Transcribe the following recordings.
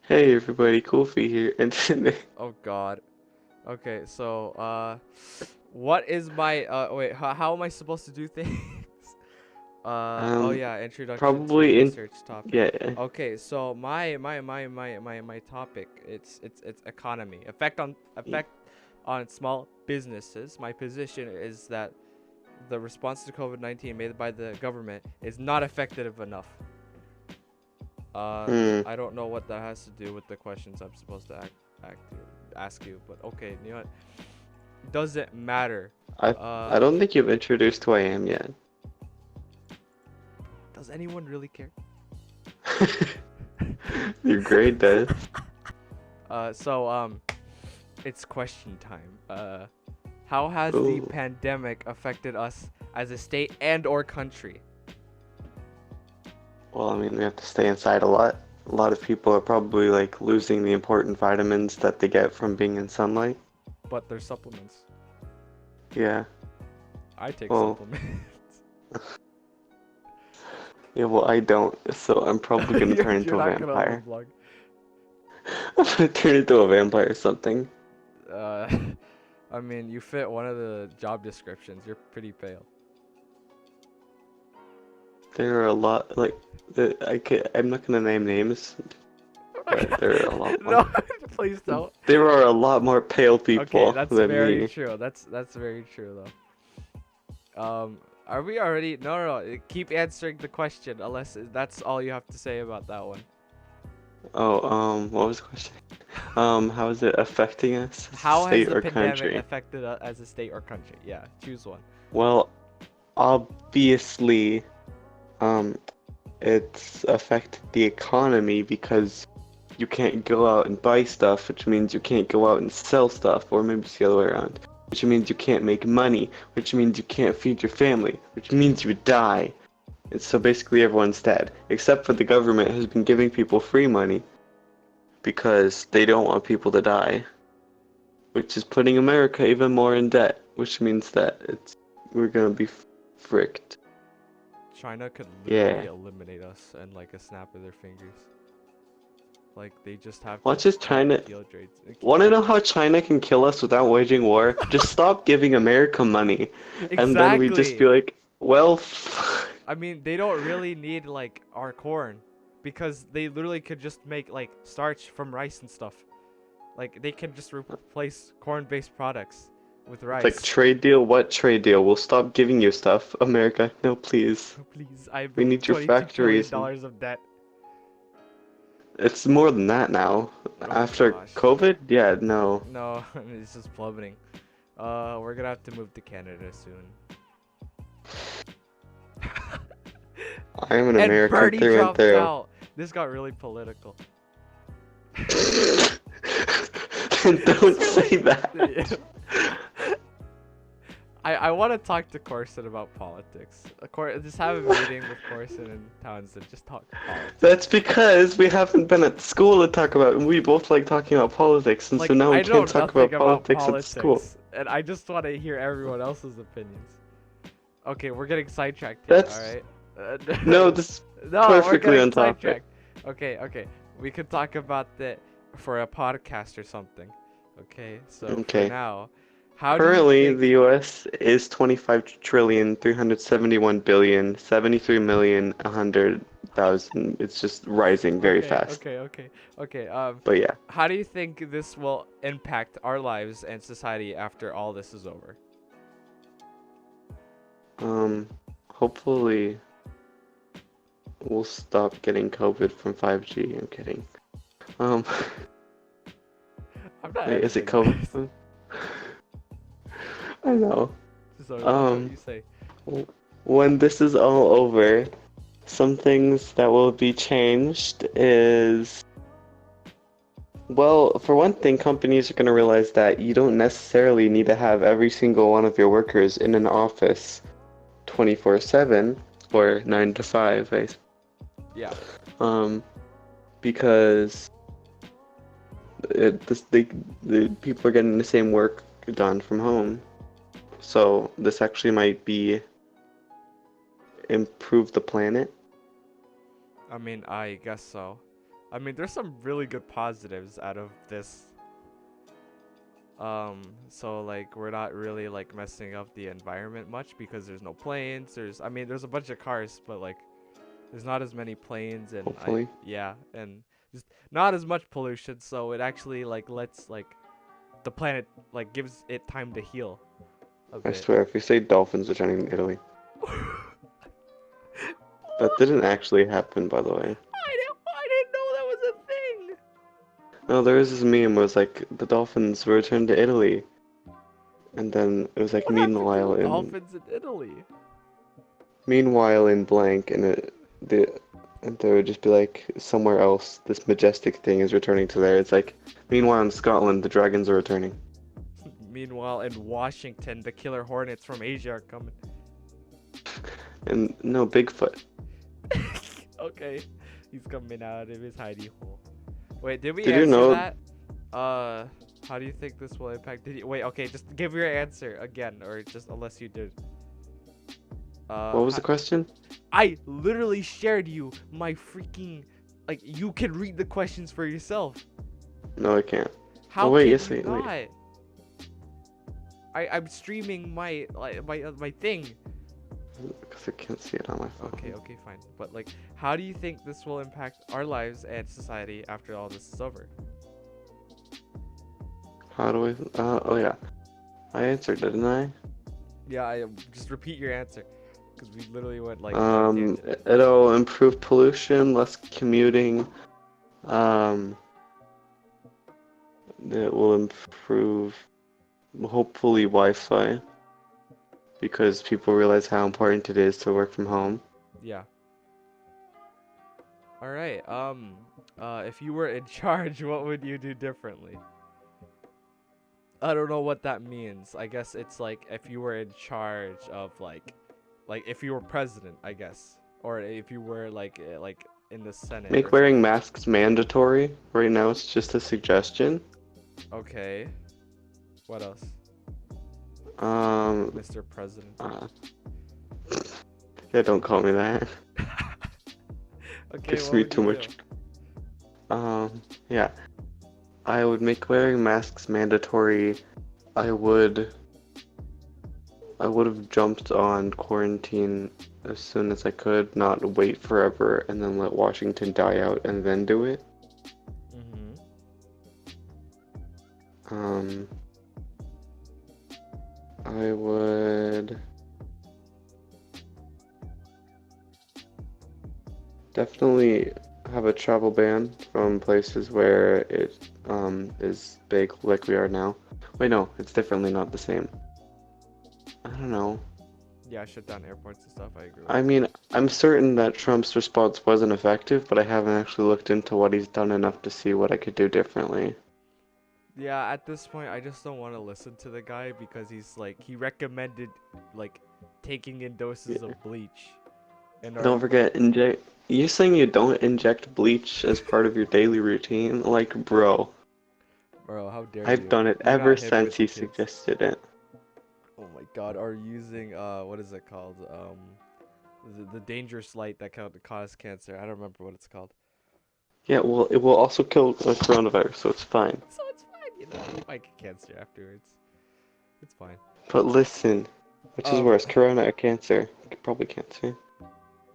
Hey everybody, Kofi here, and Oh God. Okay, so what is my wait? How am I supposed to do things? Oh um, yeah, introduction to probably in, research topic. yeah, Okay, so my topic it's economy effect on small businesses. My position is that the response to COVID-19 made by the government is not effective enough. hmm, I don't know what that has to do with the questions I'm supposed to act ask you, but okay, you know what? Doesn't matter. I, Uh, I don't think you've introduced who I am yet. does anyone really care? Your grade does. So it's question time. How has the Ooh, pandemic affected us as a state and or country? well, I mean, we have to stay inside a lot. A lot of people are probably like losing the important vitamins that they get from being in sunlight. But there's supplements. Yeah, I take well, supplements. yeah, well, I don't, so I'm probably gonna you're, turn you're into a not gonna vampire. live long. I'm gonna turn into a vampire or something. Uh, I mean, you fit one of the job descriptions. You're pretty pale. There are a lot, like, I'm not gonna name names, but there are a lot more. No, please don't. There are a lot more pale Okay, people that's than very me. true. That's very true though. Are we already? No, no, no. Keep answering the question unless that's all you have to say about that one. Oh, what was the question? How is it affecting us as a How has state the or pandemic country? affected us as a state or country? Yeah, choose one. Well, obviously, um, it's affected the economy because you can't go out and buy stuff, which means you can't go out and sell stuff, or maybe it's the other way around, which means you can't make money, which means you can't feed your family, which means you die. And so basically everyone's dead, except for the government has been giving people free money because they don't want people to die, which is putting America even more in debt, which means that we're gonna be fricked. China could literally Yeah. eliminate us in like a snap of their fingers. Like they just have to Watch as cut China. field trades. Want to know how China can kill us without waging war? Just stop giving America money, and then we just be Exactly. like, well, I mean, they don't really need like our corn because they literally could just make like starch from rice and stuff. Like they can just replace corn-based products with like rice. trade deal? What trade deal? We'll stop giving you stuff, America. No, please. Please, I'm We in need your 22 trillion factories, and dollars of debt. it's more than that now. Oh After gosh. COVID, yeah, no. No, it's just plummeting. We're gonna have to move to Canada soon. I'm in And America Bernie through and dropped through. out. This got really political. Then This don't got say like that. I want to talk to Corson about politics. Just have a meeting with Corson and Townsend. Just talk That's politics. because we haven't been at school to talk about, and we both like talking about politics, and so Like now we I can't know talk nothing about about politics at school. politics, and I just want to hear everyone else's opinions. Okay, we're getting sidetracked here. All That's right. no, this is No, we're perfectly getting on topic. sidetracked. Okay, okay. We could talk about that for a podcast or something. Okay, so for Okay. now, how do you Currently, think? the US is 25,371,773,100,000. It's just rising very Okay, fast. okay, okay, okay. But yeah, How do you think this will impact our lives and society after all this is over? um, hopefully we'll stop getting COVID from 5G. I'm kidding. Um, I'm not wait, is it editing COVID? this. I know. Sorry, no, Um, you say. w- when this is all over, some things that will be changed is, well, for one thing, companies are going to realize that you don't necessarily need to have every single one of your workers in an office 24/7 or 9 to 5, Yeah. um, because the people are getting the same work done from home. So this actually might be improve the planet. I mean, I guess so. I mean, there's some really good positives out of this. So like we're not really like messing up the environment much because there's no planes. I mean, there's a bunch of cars, but like there's not as many planes and Hopefully. yeah, and just not as much pollution. So it actually like lets like the planet like gives it time to heal a I bit. swear, if you say dolphins returning to Italy, that What? didn't actually happen, by the way. I didn't know that was a thing. No, there was this meme where it was like the dolphins were returned to Italy, and then it was like What happened to meanwhile the in dolphins in Italy? blank, and and there would just be like somewhere else this majestic thing is returning to there. It's like meanwhile in Scotland the dragons are returning. Meanwhile, in Washington, the killer hornets from Asia are coming. And no, Bigfoot. Okay, he's coming out of his hidey hole. Wait, did we Did you answer know? that? How do you think this will impact? Did you wait? Okay, just give your answer again, or just unless you did. What was Ho- the question? I literally shared you my freaking like. You can read the questions for yourself. No, I can't. How Oh wait, can yes, you wait, not? wait. I'm streaming my like my thing. Because I can't see it on my phone. Okay, fine. But like, how do you think this will impact our lives and society after all this is over? How do I? Oh yeah, I answered, didn't I? Yeah, just repeat your answer, because we literally went like on a tangent. It'll improve pollution, less commuting. Um, it will improve, hopefully, Wi-Fi because people realize how important it is to work from home. Yeah. All right. If you were in charge, what would you do differently? I don't know what that means. I guess it's like if you were in charge of like if you were president, I guess, or if you were like in the Senate Make or wearing something. masks mandatory. Right now, it's just a suggestion. Okay. What else, Um, Mr. President? uh, yeah, don't call me that. Okay, Gives what me would too you do? much. Yeah, I would make wearing masks mandatory. I would I would have jumped on quarantine as soon as I could, not wait forever and then let Washington die out and then do it. Mm-hmm. Um, I would definitely have a travel ban from places where it is big like we are now. Wait, no, it's definitely not the same. I don't know. Yeah, shut down airports and stuff. I agree with I that. mean, I'm certain that Trump's response wasn't effective, but I haven't actually looked into what he's done enough to see what I could do differently. Yeah, at this point, I just don't want to listen to the guy because he's like he recommended like taking in doses Yeah. of bleach in order Don't forget, inject. You saying you don't inject bleach as part of your daily routine? Like, bro, Bro, how dare I've you? done it You're ever not hip since with the he kids. suggested it. Oh my god, are using what is it called? The dangerous light that can cause cancer. I don't remember what it's called. Yeah, well, it will also kill coronavirus, so it's fine. So it's fine, you know. You might get cancer afterwards. It's fine. But listen, which is Um. worse, corona or cancer? Probably cancer.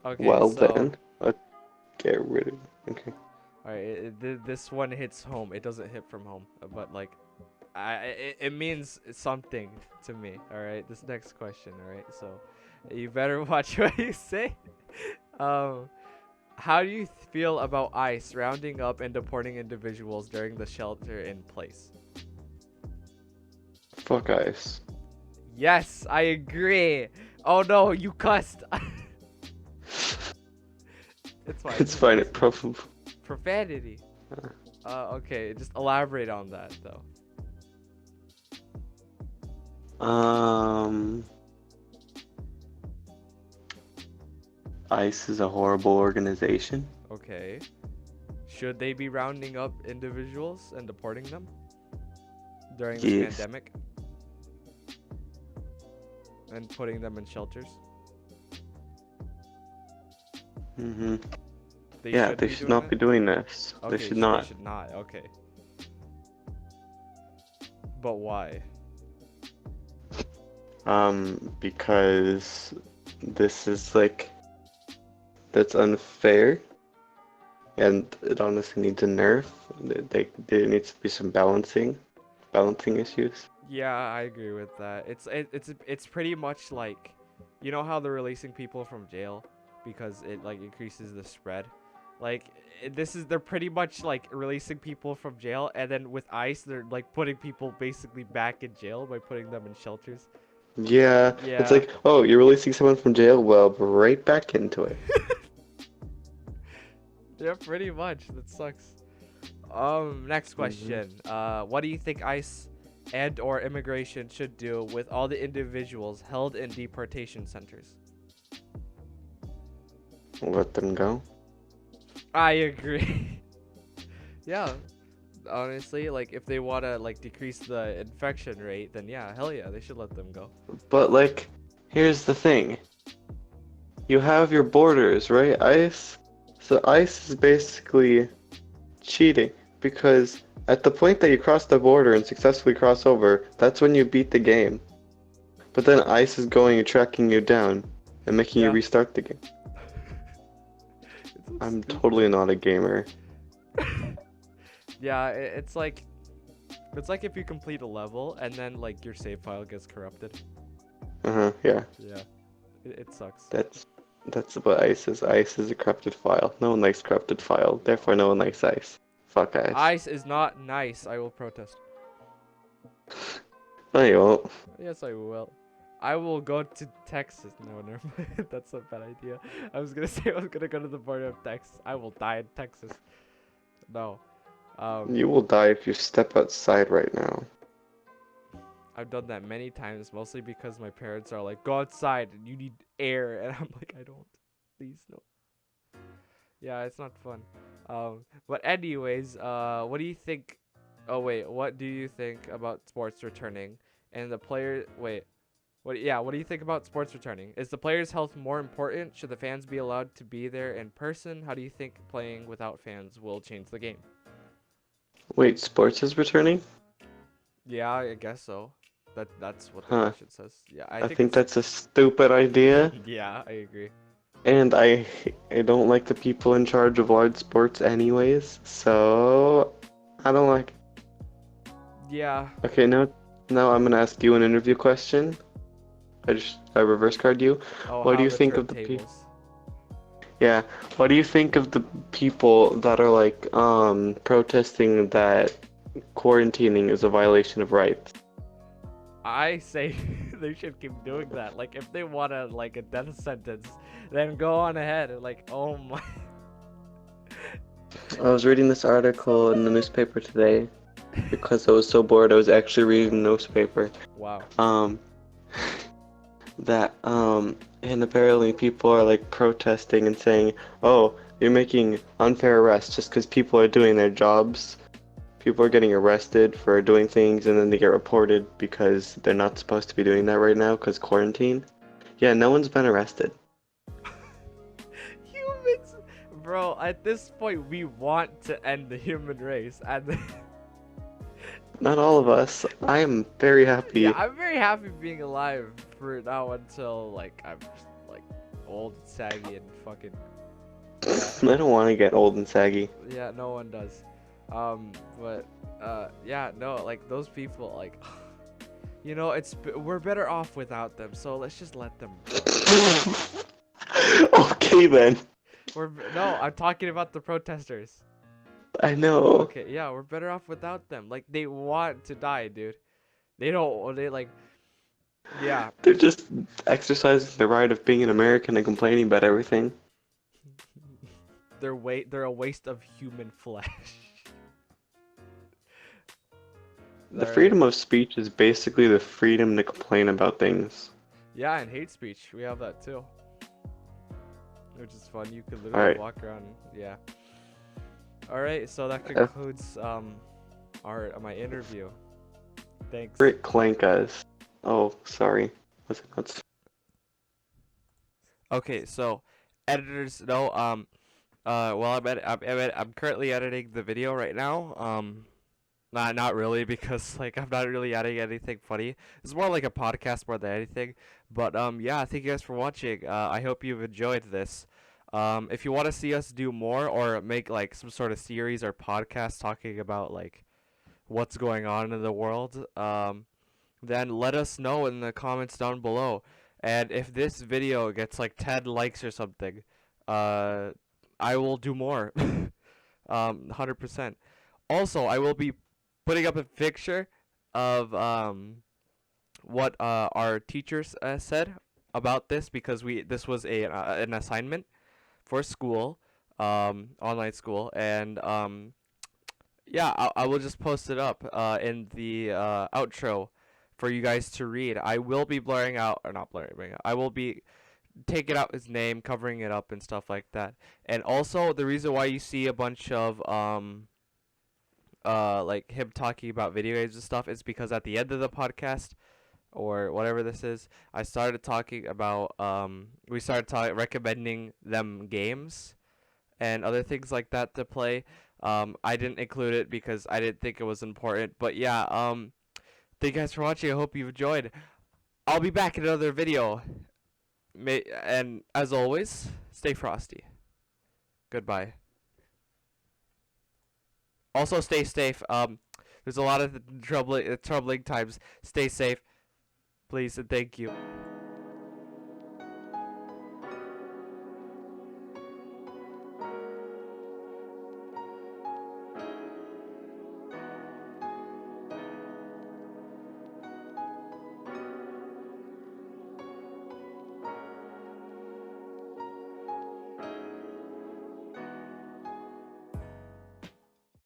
Okay, Well so then, let's get rid of it. Okay. all right, this one hits home. It doesn't hit from home, but like, it means something to me. All right, this next question. All right, so you better watch what you say. Um, how do you feel about ICE rounding up and deporting individuals during the shelter in place? Fuck ice. Yes, I agree. Oh no, you cussed. It's fine. It's Just fine, cuss. it probably. Profanity. Okay, just elaborate on that though. Um, ICE is a horrible organization. Okay. Should they be rounding up individuals and deporting them during this Yes. pandemic and putting them in shelters? Mm-hmm. They Yeah, should they be should doing not it? be doing this. They Okay, should they not. should not. Okay. But why? Because this is like that's unfair, and it honestly needs a nerf. There needs to be some balancing issues. Yeah, I agree with that. It's pretty much like, you know how they're releasing people from jail because it like increases the spread. Like they're pretty much like releasing people from jail, and then with ICE they're like putting people basically back in jail by putting them in shelters. Yeah, it's Yeah. like, oh, you're releasing someone from jail? Well, right back into it. Yeah, pretty much. That sucks. Next Hmm. question. What do you think ICE and or immigration should do with all the individuals held in deportation centers? Let them go. I agree. Yeah, honestly, like if they want to like decrease the infection rate, then yeah, hell yeah, they should let them go. But like, here's the thing. You have your borders, right? ICE. So ICE is basically cheating because at the point that you cross the border and successfully cross over, that's when you beat the game. But then ICE is going and tracking you down and making you Yeah. restart the game. It's so I'm totally stupid. not a gamer. Yeah, it's like if you complete a level and then like your save file gets corrupted. Uh-huh, yeah. Yeah, it sucks. That's that's what ICE is. ICE is a corrupted file. No one likes corrupted file, therefore no one likes ICE. Fuck ICE. ICE is not nice. I will protest. No, you won't. Yes, I will. I will go to Texas. No, never mind. That's a bad idea. I was gonna say I was gonna go to the border of Texas. I will die in Texas. No. Um, You will die if you step outside right now. I've done that many times, mostly because my parents are like, "Go outside, and you need air," and I'm like, "I don't. Please no." Yeah, it's not fun. But anyways, what do you think? Oh wait, what do you think about sports returning and the player? Wait, what? Yeah, what do you think about sports returning? Is the players' health more important? Should the fans be allowed to be there in person? How do you think playing without fans will change the game? Wait, sports is returning? Yeah, I guess so. That's what the Huh. question says. Yeah, I I think think it's. that's a stupid idea, Yeah, I agree. and I don't like the people in charge of large sports anyways, so I don't like. Yeah. Okay, now I'm gonna ask you an interview question. I reverse card you. Oh, What do how you the think of the people? turntables. Yeah, what do you think of the people that are like protesting that quarantining is a violation of rights? I say they should keep doing that. Like, if they want to like a death sentence, then go on ahead. Like, oh my. I was reading this article in the newspaper today because I was so bored I was actually reading the newspaper. Wow. Um, that and apparently people are like protesting and saying, "Oh, you're making unfair arrests just because people are doing their jobs. People are getting arrested for doing things and then they get reported because they're not supposed to be doing that right now because quarantine." Yeah, no one's been arrested. Humans, bro. At this point, we want to end the human race, and Not all of us. I am very yeah, happy. I'm very happy being alive for now until like I'm just, like old, saggy, and fucking yeah. I don't want to get old and saggy. Yeah, no one does. But yeah, no, like those people, like, we're better off without them. So let's just let them go. Okay then. No, I'm talking about the protesters. I know. Okay, yeah, we're better off without them. Like they want to die, dude. They don't. They like, yeah. They're just exercising the right of being an American and complaining about everything. They're a waste of human flesh. The All right. freedom of speech is basically the freedom to complain about things. Yeah, and hate speech. We have that too, which is fun. You could literally Alright. walk around. Yeah. All right. So that Uh, concludes our my interview. Thanks. Rick Clankas. Oh, sorry. Was it not? Okay, so editors, no, Well, I'm currently editing the video right now. Not really because like I'm not really adding anything funny. It's more like a podcast more than anything. But yeah, thank you guys for watching. I hope you've enjoyed this. If you want to see us do more or make like some sort of series or podcast talking about like what's going on in the world, then let us know in the comments down below. And if this video gets like 10 likes or something, uh, I will do more. 100%. Also, I will be putting up a picture of what our teachers said about this because this was an assignment for school, online school, and yeah, I will just post it up in the outro for you guys to read. I will be blurring out, or not blurring out, I will be taking out his name, covering it up, and stuff like that. And also, the reason why you see a bunch of like him talking about video games and stuff is because at the end of the podcast or whatever this is, I started talking about we started recommending them games and other things like that to play. I didn't include it because I didn't think it was important. But yeah, thank you guys for watching. I hope you enjoyed. I'll be back in another video. And as always, stay frosty. Goodbye. Also, stay safe. There's a lot of troubling times. Stay safe, please, and thank you.